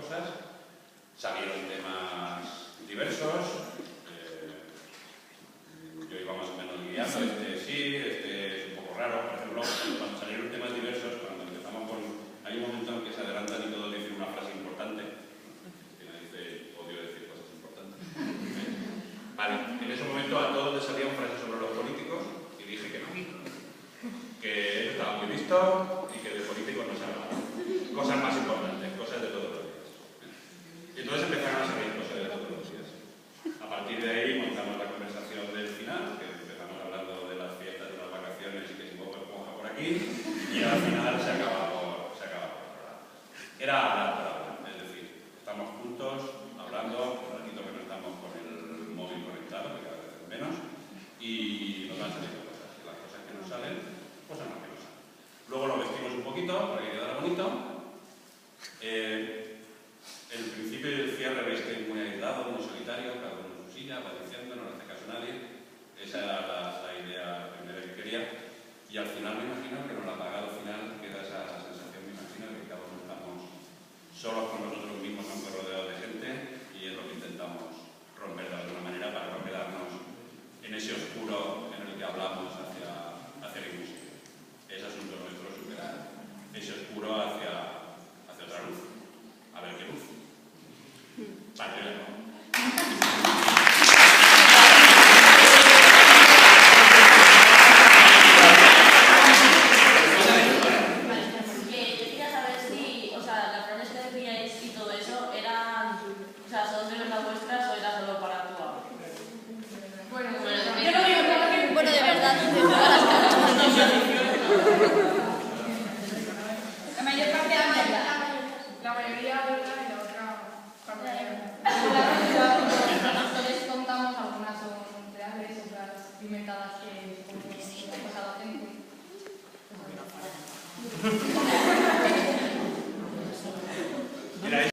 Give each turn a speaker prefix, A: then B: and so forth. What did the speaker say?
A: cosas. Salieron temas diversos. Yo iba más o menos guiando, sí, es un poco raro. Por ejemplo, cuando salieron temas diversos, cuando empezamos con... Hay un momento en que se adelantan y todos dicen una frase importante. Que me dice, odio decir cosas importantes. Vale, en ese momento a todos les salían frases sobre los políticos y dije que no. Que eso estaba muy visto y que de políticos no se hablaba. Cosas más importantes, cosas de todos los días. Y entonces empezaron a salir cosas de todos los días. A partir de ahí montamos la conversación del final, que empezamos hablando de las fiestas, de las vacaciones y que si poco esponja por aquí, y al final se acaba por otro lado. Era hablar por hablar, es decir, estamos juntos hablando, un ratito que no estamos con el móvil conectado, que cada vez es menos, y nos van saliendo cosas. Y las cosas que nos salen, pues son las que nos salen. Luego lo vestimos un poquito para que quedara bonito. El principio y el cierre veis que es muy aislado, muy solitario, cada uno en su silla, va diciendo, no le hace caso a nadie. Esa era la idea primera que quería. Y al final me imagino que en el apagado final queda esa sensación, me imagino que cada uno estamos solos con nosotros mismos, aunque rodeados de gente, y es lo que intentamos romper de alguna manera para no quedarnos en ese oscuro en el que hablamos hacia el imposible. Es asunto nuestro superar ese oscuro hacia otra luz. A ver qué luz. Vale, yo ya no.
B: Bueno, de verdad, de todas las canciones.